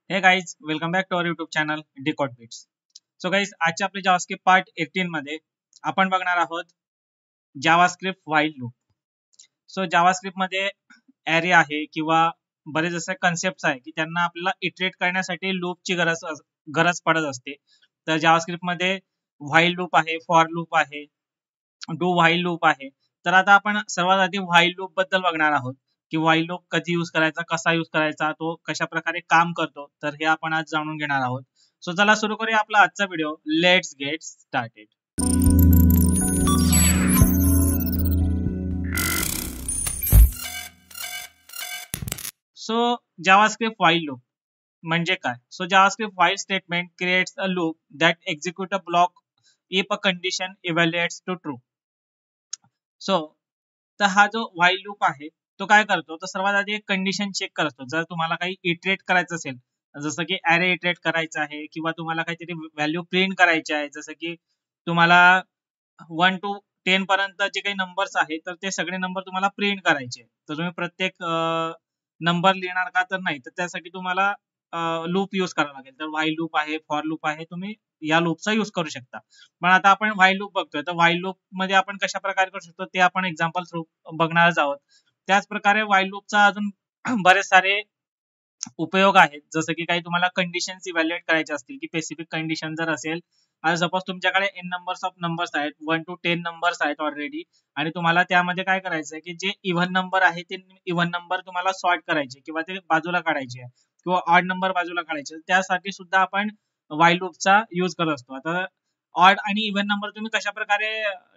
हे guys welcome back to our YouTube channel decode bits. So guys आजच्या आपल्या JavaScript part 18 मध्ये आपण बघणार आहोत JavaScript while loop. So JavaScript मध्ये ॲरे आहे किंवा बरेच असे कन्सेप्ट आहे की त्यांना आपल्याला इटरेट करण्यासाठी लूपची गरज पडत असते. तर जावास्क्रिप्ट मध्ये व्हाईल लूप आहे, फॉर लूप आहे, डू व्हाईल लूप आहे. तर आता आपण सर्वात आधी व्हाईल लूप बद्दल बघणार आहोत की व्हाईल लूप कधी यूज करायचा, कसा यूज करायचा, तो कशा प्रकारे काम करतो, तर हे आपण आज जाणून घेणार आहोत. सो चला सुरू करूया आपला आजचा video. Let's get started. So JavaScript while loop म्हणजे काय? So JavaScript while statement creates a loop that execute a block if a condition evaluates to true. So तर हा जो व्हाईल लूप आहे तो काय करतो, तर सर्वात आधी एक कंडिशन चेक करतो. जर तुम्हाला काही इटरेट करायचं असेल, जसं की ॲरे इटरेट करायचं आहे किंवा तुम्हाला काहीतरी व्हॅल्यू प्रिंट करायची आहे, जसं की तुम्हाला 1 to 10 पर्यंत जे काही नंबर्स आहेत तर ते सगळे नंबर तुम्हाला प्रिंट करायचे, तर तुम्ही प्रत्येक नंबर लिहिणार का? तर नाही. तर त्यासाठी तुम्हाला लूप यूज करावा लागेल. तर व्हाईल लूप आहे, फॉर लूप आहे, तुम्ही या लूपचा यूज करू शकता. पण आता आपण व्हाईल लूप बघतोय, तर व्हाईल लूप मध्ये आपण कशा प्रकारे करू शकतो ते आपण एक्झाम्पल थ्रू बघणारच आहोत. त्याच प्रकारे व्हाईल लूपचा अजून बरेच सारे उपयोग आहेत. जसं की काही तुम्हाला कंडिशन्स इव्हॅल्युएट करायचे असतील की स्पेसिफिक कंडिशन जर असेल, आज सपोज तुमच्याकडे एन नंबर्स ऑफ नंबर्स आहेत, 1 to 10 नंबर्स आहेत ऑलरेडी, आणि तुम्हाला त्यामध्ये काय करायचं आहे की जे इव्हन नंबर आहे ते इव्हन नंबर तुम्हाला सॉर्ट करायचे किंवा ते बाजूला काढायचे आहे किंवा ऑड नंबर बाजूला काढायचे, त्यासाठी सुद्धा आपण व्हाईल लूपचा यूज करत असतो. आता ऑड आणि इव्हन नंबर तुम्ही कशा प्रकारे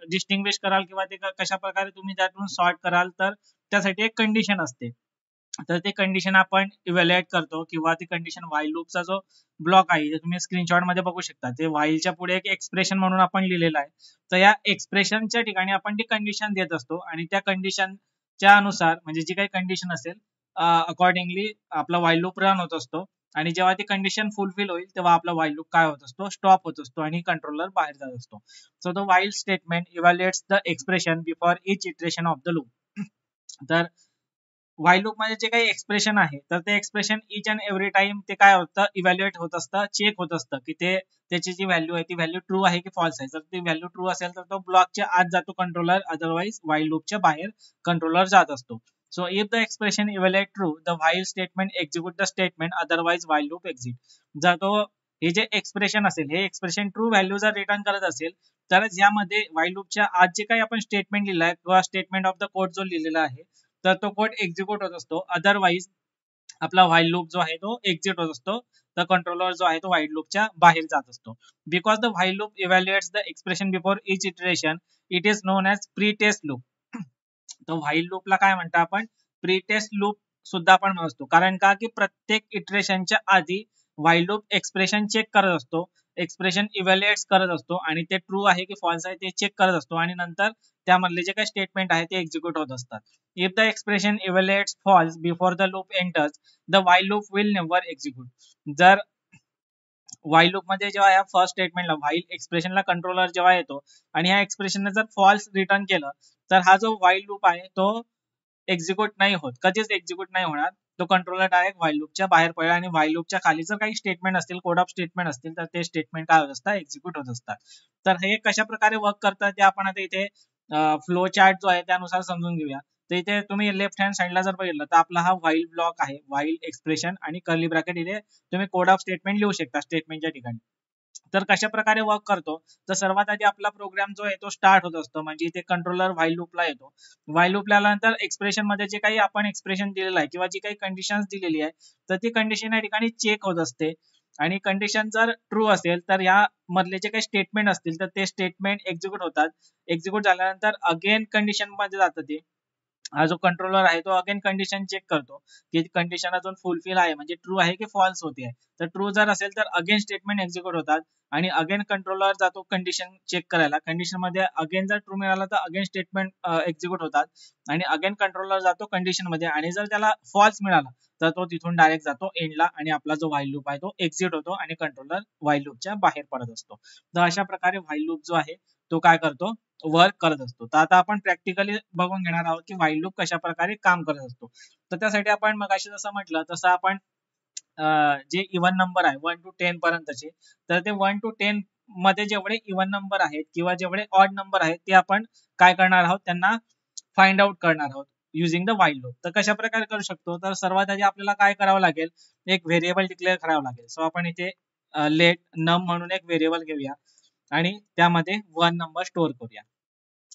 डिस्टिंग्विश कराल किंवा ते कशा प्रकारे तुम्ही त्यातून सॉर्ट कराल, तर त्यासाठी एक कंडिशन असते. तर ते कंडिशन आपण इव्हॅल्युएट करतो किंवा ती कंडिशन व्हाईल लूपचा जो ब्लॉक आहे, तुम्ही स्क्रीनशॉट मध्ये बघू शकता, ते व्हाईलच्या पुढे एक एक्सप्रेशन म्हणून आपण लिहिलेलं आहे. तर या एक्सप्रेशनच्या ठिकाणी आपण ती कंडिशन देत असतो आणि त्या कंडिशनच्या अनुसार म्हणजे जी काही कंडिशन असेल अकॉर्डिंगली आपला व्हाईल लूप रन होत असतो. आणि जेव्हा ती कंडिशन फुलफिल होईल तेव्हा आपला व्हाईल लूप काय होत असतो, स्टॉप होत असतो आणि कंट्रोलर बाहेर जात असतो. So the while statement evaluates the expression before each iteration of the loop. तर व्हाईल लूप मध्ये जे काही एक्सप्रेशन आहे तर ते expression each and every time ते काय होतं, इव्हॅल्युएट होत असतं, चेक होत असतं की ते त्याची जी व्हॅल्यू आहे ती व्हॅल्यू ट्रू आहे की फॉल्स आहे. जर ती व्हॅल्यू ट्रू असेल तर तो ब्लॉकच्या आत जातो कंट्रोलर, अदरवाइज व्हाईल लूपच्या बाहेर कंट्रोलर जात असतो. So if the expression evaluate true the while statement execute the statement, otherwise while loop exit. जर तो हे जे एक्सप्रेशन असेल हे एक्सप्रेशन ट्रू व्हॅल्यू जर रिटर्न करत असेल तरच यामध्ये व्हाईल लूपच्या आत जे काही आपण स्टेटमेंट लिहिलं आहे किंवा स्टेटमेंट ऑफ द कोड जो लिहिलेला आहे तर तो कोड एक्झिक्यूट होत असतो. अदरवाइज आपला व्हाईल लूप जो आहे तो एक्झिट होत असतो, तर कंट्रोलर जो आहे तो व्हाईल लूपच्या बाहेर जात असतो. Because the while loop evaluates the expression before each iteration, it is known as pre test loop. तर व्हाईल लूपला काय म्हणतो आपण, प्री टेस्ट लूप सुद्धा आपण म्हणतो. कारण का की प्रत्येक इटरेशनच्या आधी व्हाईल लूप एक्सप्रेशन चेक करत असतो, एक्सप्रेशन इव्हॅल्युएट करत असतो आणि ते ट्रू आहे की फॉल्स आहे ते चेक करत असतो आणि नंतर त्यामधले जे काही स्टेटमेंट आहे ते एक्झिक्यूट होत असतात. If the expression evaluates false before the loop enters the while loop will never execute. जर व्हाईल लूप मध्ये जेव्हा या फर्स्ट स्टेटमेंटला व्हाईल एक्सप्रेशनला कंट्रोलर जेव्हा येतो आणि ह्या एक्सप्रेशनने जर फॉल्स रिटर्न केलं तर हा जो व्हाईल लूप आहे तो एक्झिक्यूट नाही होत, कधीच एक्झिक्यूट नाही होणार. तो कंट्रोलर डायरेक्ट व्हाईल लूपच्या बाहेर पडेल आणि व्हाईल लूपच्या खाली जर काही स्टेटमेंट असतील, कोड ऑफ स्टेटमेंट असतील, तर ते स्टेटमेंट काय होत असतात, एक्झिक्यूट होत असतात. तर हे कशा प्रकारे वर्क करतात ते आपण आता इथे फ्लो चार्ट जो आहे त्यानुसार समजून घेऊया. तर इथे तुम्ही लेफ्ट हँड साईडला जर बघितलं तर आपला हा व्हाईल ब्लॉक आहे, व्हाईल एक्सप्रेशन आणि कर्ली ब्रॅकेट, इथे तुम्ही कोड ऑफ स्टेटमेंट लिहू शकता स्टेटमेंटच्या ठिकाणी. तर कशा प्रकारे वर्क करतो, तर सर्वात आधी आपला प्रोग्राम जो आहे तो स्टार्ट होत असतो, म्हणजे इथे कंट्रोलर व्हाईल लूपला येतो. व्हाईल लूपला आल्यानंतर एक्सप्रेशन मध्ये जे काही आपण एक्सप्रेशन दिलेलं आहे किंवा जी काही कंडिशन दिलेली आहे तर ती कंडिशन या ठिकाणी चेक होत असते आणि कंडिशन जर ट्रू असेल तर या मधले जे काही स्टेटमेंट असतील तर ते स्टेटमेंट एक्झिक्यूट होतात. एक्झिक्यूट झाल्यानंतर अगेन कंडिशन मध्ये जातं ते, हा जो कंट्रोलर आहे तो अगेन कंडिशन चेक करतो की कंडिशन अजून फुलफिल आहे म्हणजे ट्रू आहे की फॉल्स होते आहे. तर ट्रू जर असेल तर अगेन स्टेटमेंट एक्झिक्यूट होतात आणि अगेन कंट्रोलर जातो कंडिशन चेक करायला. कंडिशन मध्ये अगेन जर ट्रू मिळाला तर अगेन स्टेटमेंट एक्झिक्यूट होतात आणि अगेन कंट्रोलर जातो कंडिशन मध्ये आणि जर त्याला फॉल्स मिळाला तर तो तिथून डायरेक्ट जातो एंडला आणि आपला जो व्हाईल लूप आहे तो एक्झिट होतो आणि कंट्रोलर व्हाईल लूपच्या बाहेर पडत असतो. तर अशा प्रकारे व्हाईल लूप जो आहे तो काय करतो, वर्क करत असतो. तर आता आपण प्रॅक्टिकली बघून घेणार आहोत की व्हाईल लूप कशा प्रकारे काम करत असतो. तर त्यासाठी आपण मगाशी जसं म्हटलं तसं आपण जे इव्हन नंबर आहे 1 to 10 पर्यंतचे, तर ते 1 to 10 मध्ये जेवढे इव्हन नंबर आहेत किंवा जेवढे ऑड नंबर आहेत ते आपण काय करणार आहोत, त्यांना फाइंड आउट करणार आहोत युजिंग द व्हाईल लूप. तर कशा प्रकारे करू शकतो, तर सर्वात आधी आपल्याला काय करावं लागेल, एक व्हेरिएबल डिक्लेअर करावं लागेल. सो आपण इथे लेट नम म्हणून एक व्हेरिएबल घेऊया आणि त्यामध्ये 1 नंबर स्टोअर करूया.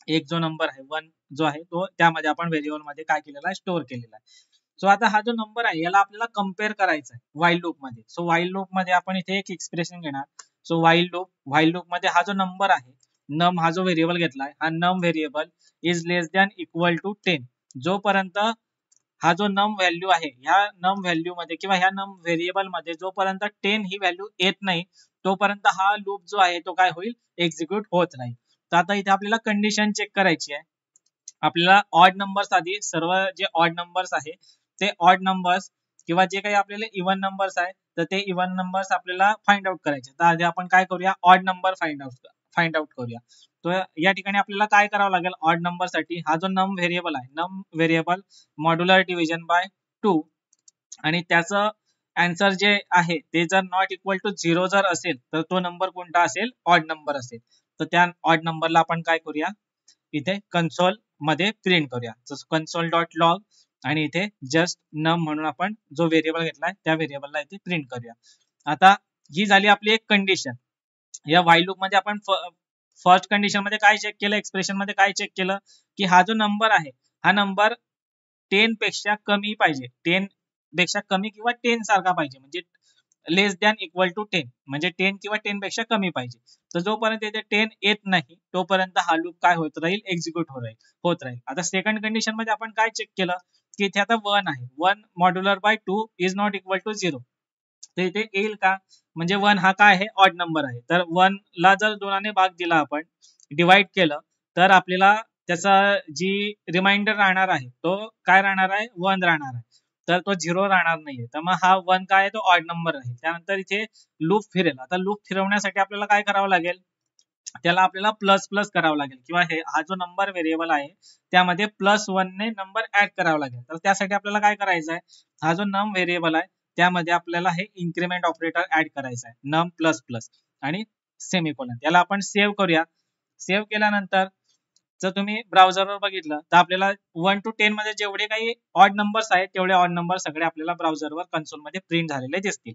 एक जो नंबर आहे 1 जो आहे तो त्यामध्ये आपण व्हेरिएबल मध्ये काय केलेला आहे, स्टोअर केलेला आहे. सो आता हा जो नंबर आहे याला आपल्याला कम्पेअर करायचा आहे व्हाईल लूप मध्ये. सो व्हाईल लूप मध्ये आपण इथे एक एक्सप्रेशन घेणार. सो व्हाईल लूप मध्ये हा जो नंबर आहे, नम हा जो व्हेरिएबल घेतलाय, हा num variable is less than equal to 10. जोपर्यंत हा जो नम व्हॅल्यू आहे, ह्या नम व्हॅल्यू मध्ये किंवा ह्या नम व्हेरिएबल मध्ये जोपर्यंत 10 ही व्हॅल्यू येत नाही तोपर्यंत हा लूप जो आहे तो काय होईल, एक्झिक्यूट होत नाही. तर आता इथे आपल्याला कंडिशन चेक करायची आहे. आपल्याला ऑड नंबर्स आधी, सर्व जे ऑड नंबर्स आहे ते ऑड नंबर्स किंवा जे काही आपल्याला इव्हन नंबर्स आहे तर ते इव्हन नंबर्स आपल्याला फाइंड आउट करायचे. तर आधी आपण काय करूया, ऑड नंबर फाइंड आउट करूया. तर या ठिकाणी आपल्याला काय करावं लागेल, ऑड नंबर साठी हा जो नम व्हेरिएबल आहे, नम व्हेरिएबल मॉड्युलर डिव्हिजन बाय 2 आणि त्याचं आन्सर जे आहे ते जर नॉट इक्वल टू 0 जर असेल तर तो नंबर कोणता असेल, ऑड नंबर असेल. तर त्या ऑड नंबरला आपण काय करूया, इथे कन्सोल मध्ये प्रिंट करूया. कन्सोल डॉट लॉग आणि इथे जस्ट नम म्हणून आपण जो व्हेरिएबल घेतलाय त्या व्हेरिएबलला इथे प्रिंट करूया. आता ही झाली आपली एक कंडिशन. या व्हाईल लूप मध्ये आपण फर्स्ट कंडिशन मध्ये काय चेक केलं, एक्सप्रेशन मध्ये काय चेक केलं की हा जो नंबर आहे हा नंबर 10 पेक्षा कमी पाहिजे, 10 पेक्षा कमी किंवा 10 सारखा पाहिजे, म्हणजे लेस दॅन इक्वल टू 10 म्हणजे 10 किंवा 10 पेक्षा कमी पाहिजे. तर जोपर्यंत इथे 10 येत नाही तोपर्यंत हा लूप काय होत राहील, एक्झिक्यूट होत राहील. आता सेकंड कंडिशन मध्ये आपण काय चेक केलं की इथे आता 1 आहे, 1 modular by 2 is not equal to 0. तर इथे येईल का, म्हणजे 1 हा काय आहे, ऑड नंबर आहे. तर 1 ला जर 2 ने भाग दिला, आपण डिवाइड केलं तर आपल्याला त्याचा जी रिमाइंडर राहणार आहे तो काय राहणार आहे, 1 राहणार आहे. तर तो 0 राहणार नाहीये. तर मग हा 1 काय आहे, तो ऑड नंबर आहे. त्यानंतर इथे लूप फिरेल. आता लूप फिरवण्यासाठी आपल्याला काय करावं लागेल, त्याला आपल्याला प्लस प्लस करावं लागेल किंवा हा जो नंबर व्हेरिएबल आहे त्यामध्ये +1 ने नंबर ऍड करावा लागेल. तर त्यासाठी आपल्याला काय करायचं आहे, हा जो नम व्हेरिएबल आहे त्यामध्ये आपल्याला हे इन्क्रीमेंट ऑपरेटर ऍड करायचं आहे, नम प्लस प्लस आणि सेमीकोलन. याला आपण सेव्ह करूया. सेव्ह केल्यानंतर जर तुम्ही ब्राउझरवर बघितलं तर आपल्याला 1 to 10 मध्ये जेवढे काही ऑड नंबर्स आहेत तेवढे ऑड नंबर सगळे आपल्याला ब्राउझरवर कन्सोल मध्ये प्रिंट झालेले दिसतील.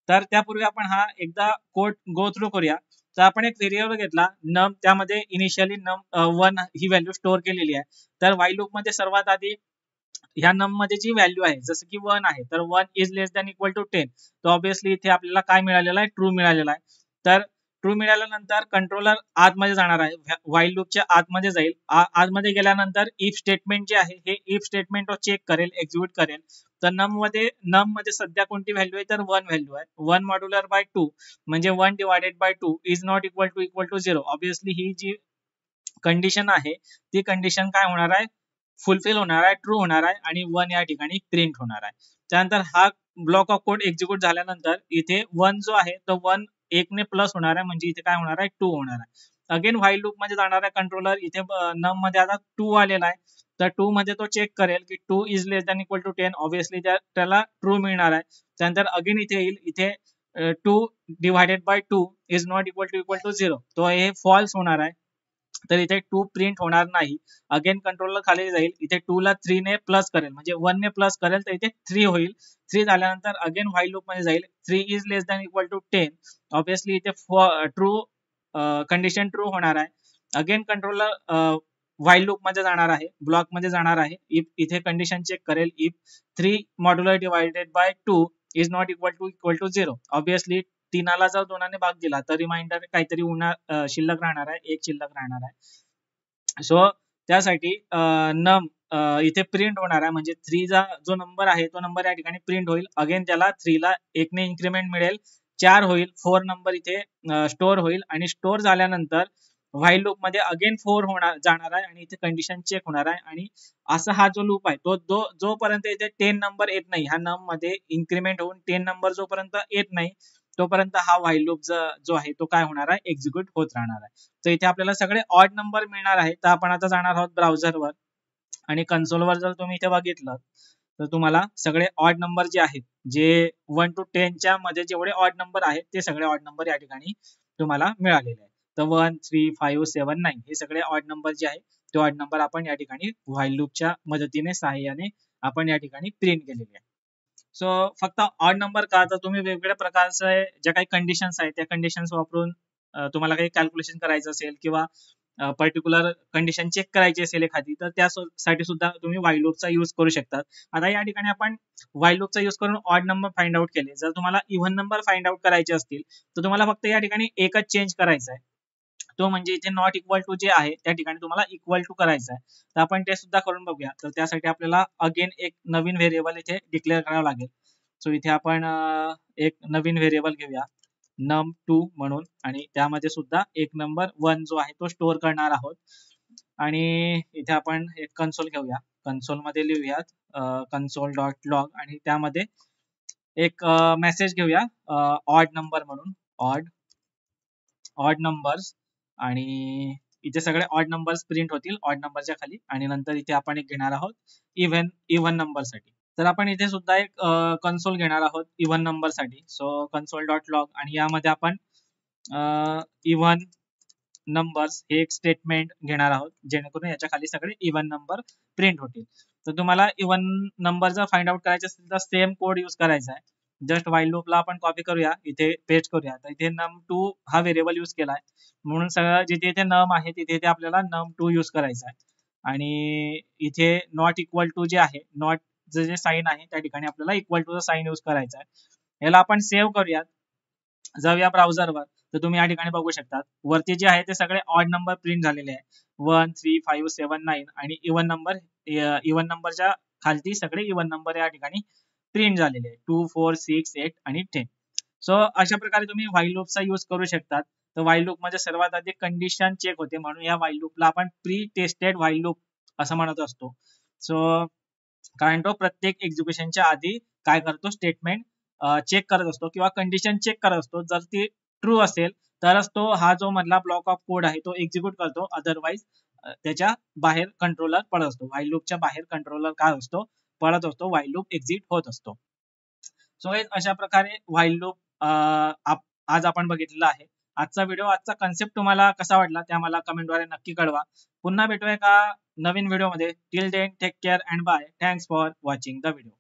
तर त्यापूर्वी आपण हा एकदा कोड गो थ्रू करूया. तर आपण एक व्हेरिएबल घेतला नम, त्यामध्ये इनिशियली नम 1 ही व्हॅल्यू स्टोअर केलेली आहे. तर व्हाईल लूप मध्ये सर्वात आधी ह्या नम मध्ये जी व्हॅल्यू आहे जसं की 1 आहे, तर 1 is less than equal to 10. तर ऑब्विसली इथे आपल्याला काय मिळालेलं आहे, ट्रू मिळालेला आहे. तर ट्रू मिळाल्यानंतर कंट्रोलर आतमध्ये जाणार आहे, व्हाईल लूपच्या आतमध्ये जाईल. आतमध्ये गेल्यानंतर इफ स्टेटमेंट जे आहे हे इफ स्टेटमेंट चेक करेल, एक्झिक्यूट करेल. तर नम मध्ये सध्या कोणती व्हॅल्यू आहे, तर 1 व्हॅल्यू आहे. 1 मॉड्युलर बाय 2 म्हणजे 1 divided by 2 is not equal to 0. Obviously ही जी कंडिशन आहे ती कंडिशन काय होणार आहे, फुलफिल होणार आहे, ट्रू होणार आहे आणि 1 या ठिकाणी प्रिंट होणार आहे. त्यानंतर हा ब्लॉक ऑफ कोड एक्झिक्यूट झाल्यानंतर इथे 1 जो आहे तो 1 1 ने प्लस होणार आहे, म्हणजे इथे काय होणार आहे, 2 होणार आहे. अगेन व्हाईल लूप मध्ये जाणार आहे कंट्रोलर. इथे नम मध्ये आता 2 आलेला आहे, तर 2 मध्ये तो चेक करेल की 2 is less than equal to 10. Obviously त्याला ट्रू मिळणार आहे. त्यानंतर अगेन इथे येईल, इथे 2 divided by 2 is not equal to 0. तो हे फॉल्स होणार आहे. तर इथे 2 प्रिंट होणार नाही. अगेन कंट्रोलर खाली जाईल, इथे 2 ला 3 ने प्लस करेल, म्हणजे 1 ने प्लस करेल तर इथे 3 होईल. 3 झाल्यानंतर अगेन व्हाईल लूप मध्ये जाईल, 3 is less than equal to 10. Obviously इथे ट्रू कंडिशन ट्रू होणार आहे. अगेन कंट्रोलर व्हाईल लूप मध्ये जाणार आहे, ब्लॉक मध्ये जाणार आहे. इफ इथे कंडिशन चेक करेल, if 3 modular divided by 2 is not equal to 0. Obviously 3 ला जर 2 ने भाग दिला तर रिमाइंडर काहीतरी शिल्लक राहणार आहे, 1 शिल्लक राहणार आहे. सो त्यासाठी नम इथे प्रिंट होणार आहे, म्हणजे 3 चा जो नंबर आहे तो नंबर या ठिकाणी प्रिंट होईल. अगेन त्याला 3 ला 1 ने इन्क्रीमेंट मिळेल, 4 होईल, 4 नंबर इथे स्टोअर होईल आणि स्टोअर झाल्यानंतर व्हाईल लूप मध्ये अगेन 4 जाणार आहे आणि इथे कंडिशन चेक होणार आहे. आणि असा हा जो लूप आहे तो जोपर्यंत इथे 10 नंबर येत नाही, ह्या नम मध्ये इन्क्रीमेंट होऊन 10 नंबर जोपर्यंत येत नाही तोपर्यंत हा व्हाईल लूप जो आहे तो काय होणार आहे, एक्झिक्यूट होत राहणार आहे. तर इथे आपल्याला सगळे ऑड नंबर मिळणार आहे. तर आपण आता जाणार आहोत ब्राउझरवर आणि कन्सोलवर जर तुम्ही इथे बघितलं तर तुम्हाला सगळे ऑड नंबर जे आहेत, जे 1 to 10 च्या मध्ये जेवढे ऑड नंबर आहेत ते सगळे ऑड नंबर या ठिकाणी तुम्हाला मिळालेले आहेत. तर 1, 3, 5, 7, 9 हे सगळे ऑड नंबर जे आहेत ते ऑड नंबर आपण या ठिकाणी व्हाईल लूपच्या मदतीने सहाय्याने आपण या ठिकाणी प्रिंट केलेले आहे. सो फक्त ऑड नंबर का, तर तुम्ही वेगवेगळ्या प्रकारचे ज्या काही कंडिशन्स आहेत त्या कंडिशन्स वापरून तुम्हाला काही कॅल्क्युलेशन करायचं असेल किंवा पर्टिक्युलर कंडिशन चेक करायची असेल एखादी, तर त्यासाठी सुद्धा तुम्ही व्हाईल लूपचा यूज करू शकतात. आता या ठिकाणी आपण व्हाईल लूपचा यूज करून ऑड नंबर फाइंड आउट केले. जर तुम्हाला इव्हन नंबर फाइंड आउट करायचे असतील तर तुम्हाला फक्त या ठिकाणी एकच चेंज करायचा आहे, तो म्हणजे इथे नॉट इक्वल टू जे आहे त्या ठिकाणी तुम्हाला इक्वल टू करायचं आहे. तर आपण ते सुद्धा करून बघूया. तर त्यासाठी आपल्याला अगेन एक नवीन व्हेरिएबल इथे डिक्लेअर करावं लागेल. सो इथे आपण एक नवीन व्हेरिएबल घेऊया num2 म्हणून, आणि त्यामध्ये सुद्धा एक नंबर 1 जो आहे तो स्टोअर करणार आहोत. आणि इथे आपण एक कन्सोल घेऊया, कन्सोल मध्ये लिहूयात कन्सोल डॉट लॉग, आणि त्यामध्ये एक मेसेज घेऊया ऑड नंबर म्हणून, ऑड नंबर्स, आणि इथे सगळे ऑड नंबर्स प्रिंट होतील ऑड नंबरच्या खाली. आणि नंतर इथे आपण एक घेणार आहोत इव्हन नंबर साठी. तर आपण इथे सुद्धा एक कन्सोल घेणार आहोत इव्हन नंबर साठी. सो कन्सोल डॉट लॉग, आणि यामध्ये आपण इव्हन नंबर्स हे एक स्टेटमेंट घेणार आहोत, जेणेकरून याच्या खाली सगळे इव्हन नंबर प्रिंट होतील. तर तुम्हाला इव्हन नंबर जर फाइंड आउट करायचे असेल तर सेम कोड यूज करायचा आहे. जस्ट व्हाईल लूपला आपण कॉपी करूया, इथे पेस्ट करूया. तर इथे num2 हा व्हेरिएबल यूज केलाय, म्हणून सगळं जिथे इथे नम आहे तिथे इथे आपल्याला num2 यूज करायचा आहे. आणि इथे नॉट इक्वल टू जे आहे, नॉट जे साईन आहे त्या ठिकाणी आपल्याला इक्वल टू साईन यूज करायचा आहे. याला आपण सेव्ह करूयात, जाऊया ब्राउझरवर. तर तुम्ही या ठिकाणी बघू शकता वरती जे आहे ते सगळे ऑड नंबर प्रिंट झालेले आहे, 1, 3, 5, 7, 9, आणि इव्हन नंबरच्या खालती सगळे इव्हन नंबर या ठिकाणी प्रिंट झालेले आहे, 2, 4, 6, 8 आणि 10. सो अशा प्रकारे तुम्ही व्हाईल लूपचा यूज करू शकतात. तर व्हाईल लूप मध्ये सर्वात आधी कंडिशन चेक होते, म्हणून या व्हाईल लूपला आपण प्री टेस्टेड व्हाईल लूप असं म्हणत असतो. सो कारण तो प्रत्येक एक्झिक्युशनच्या आधी काय करतो, स्टेटमेंट चेक करत असतो किंवा कंडिशन चेक करत असतो. जर ती ट्रू असेल तरच तो हा जो मधला ब्लॉक ऑफ कोड आहे तो एक्झिक्यूट करतो, अदरवाईज त्याच्या बाहेर कंट्रोलर पडत असतो. व्हाईल लूपच्या बाहेर कंट्रोलर काय असतो, पडत असतो, व्हाईल लूप एक्झिट होत असतो. सो अशा प्रकारे व्हाईल लूप आज आपण बघितलेला आहे. आजचा व्हिडिओ, आजचा कन्सेप्ट तुम्हाला कसा वाटला ते आम्हाला कमेंटद्वारे नक्की कळवा. पुन्हा भेटूया एका नवीन व्हिडिओमध्ये. Till then take care and bye. Thanks for watching the video.